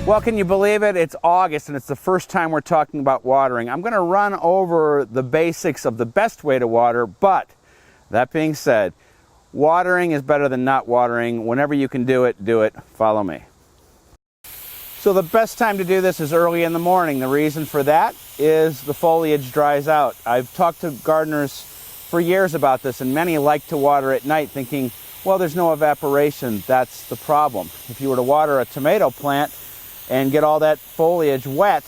Well, can you believe it? It's August and it's the first time we're talking about watering. I'm going to run over the basics of the best way to water, but that being said, watering is better than not watering. Whenever you can do it, do it. Follow me. So the best time to do this is early in the morning. The reason for that is the foliage dries out. I've talked to gardeners for years about this, and many like to water at night thinking, well, there's no evaporation. That's the problem. If you were to water a tomato plant and get all that foliage wet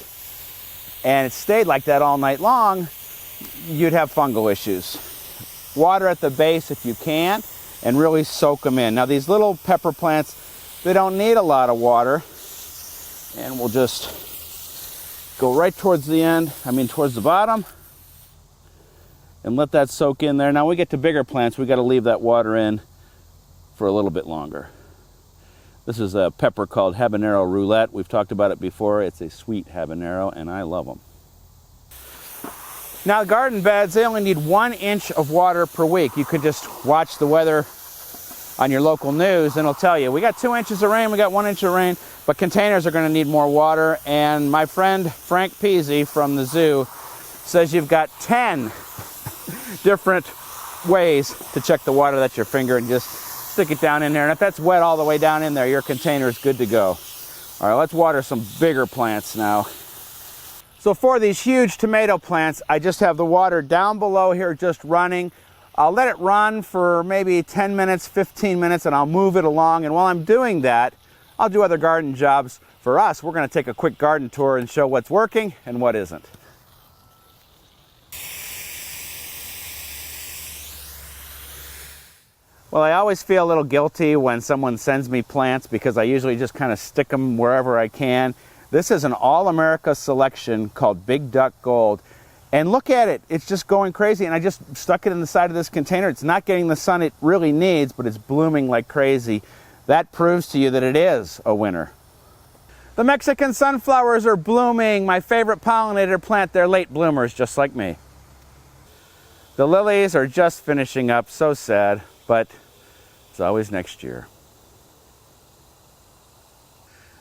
and it stayed like that all night long, you'd have fungal issues. Water at the base if you can and really soak them in. Now these little pepper plants, they don't need a lot of water, and we'll just go right towards the end, towards the bottom, and let that soak in there. Now we get to bigger plants, we got to leave that water in for a little bit longer. This is a pepper called habanero roulette. We've talked about it before. It's a sweet habanero, and I love them. Now, garden beds, they only need 1 inch of water per week. You could just watch the weather on your local news, and it'll tell you, we got 2 inches of rain, we got 1 inch of rain, but containers are going to need more water. And my friend Frank Peasy from the zoo says you've got 10 different ways to check the water. That's your finger, and just stick it down in there, and if that's wet all the way down in there, your container is good to go. All right, let's water some bigger plants now. So for these huge tomato plants, I just have the water down below here just running. I'll let it run for maybe 10 minutes, 15 minutes, and I'll move it along. And while I'm doing that, I'll do other garden jobs. For us, we're going to take a quick garden tour and show what's working and what isn't. Well, I always feel a little guilty when someone sends me plants because I usually just kind of stick them wherever I can. This is an All-America selection called Big Duck Gold. And look at it, it's just going crazy. And I just stuck it in the side of this container. It's not getting the sun it really needs, but it's blooming like crazy. That proves to you that it is a winner. The Mexican sunflowers are blooming. My favorite pollinator plant, they're late bloomers, just like me. The lilies are just finishing up, so sad, but it's always next year.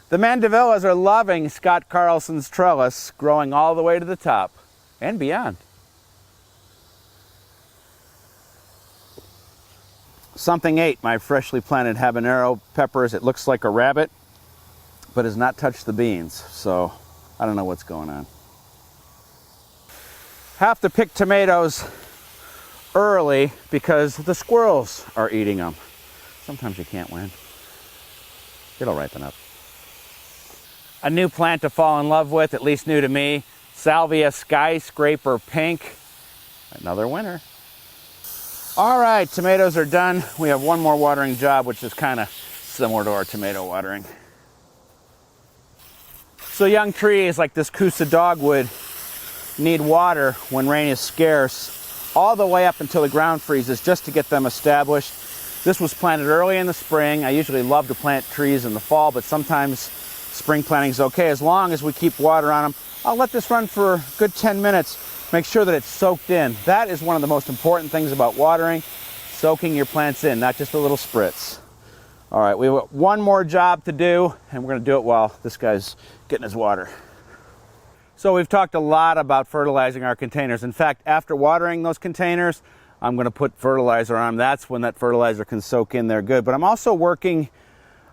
The mandevillas are loving Scott Carlson's trellis, growing all the way to the top and beyond. Something ate my freshly planted habanero peppers. It looks like a rabbit, but has not touched the beans, so I don't know what's going on. Have to pick tomatoes early because the squirrels are eating them. Sometimes you can't win. It'll ripen up. A new plant to fall in love with, at least new to me, Salvia skyscraper pink. Another winner. All right, tomatoes are done. We have one more watering job, which is kind of similar to our tomato watering. So young trees like this Coosa dogwood need water when rain is scarce all the way up until the ground freezes just to get them established. This was planted early in the spring. I usually love to plant trees in the fall, but sometimes spring planting is okay as long as we keep water on them. I'll let this run for a good 10 minutes. Make sure that it's soaked in. That is one of the most important things about watering, soaking your plants in, not just a little spritz. All right, we have one more job to do, and we're going to do it while this guy's getting his water. So we've talked a lot about fertilizing our containers. In fact, after watering those containers, I'm going to put fertilizer on them. That's when that fertilizer can soak in there good. But I'm also working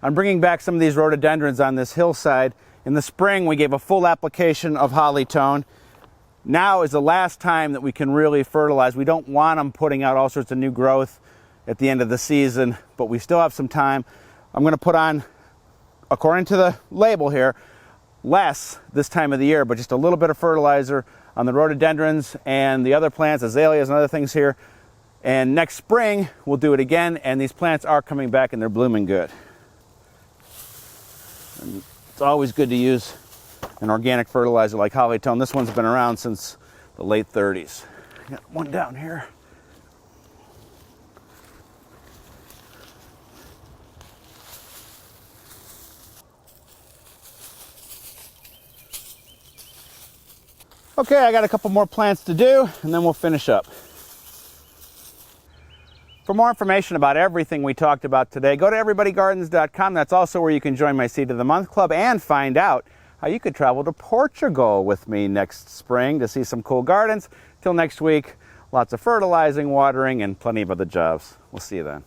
on bringing back some of these rhododendrons on this hillside. In the spring, we gave a full application of hollytone. Now is the last time that we can really fertilize. We don't want them putting out all sorts of new growth at the end of the season, but we still have some time. I'm going to put on, according to the label here, less this time of the year, but just a little bit of fertilizer on the rhododendrons and the other plants, azaleas and other things here. And next spring, we'll do it again, and these plants are coming back and they're blooming good. And it's always good to use an organic fertilizer like hollytone. This one's been around since the late 30s. Got one down here. Okay, I got a couple more plants to do, and then we'll finish up. For more information about everything we talked about today, go to everybodygardens.com. That's also where you can join my Seed of the Month Club and find out how you could travel to Portugal with me next spring to see some cool gardens. Till next week, lots of fertilizing, watering, and plenty of other jobs. We'll see you then.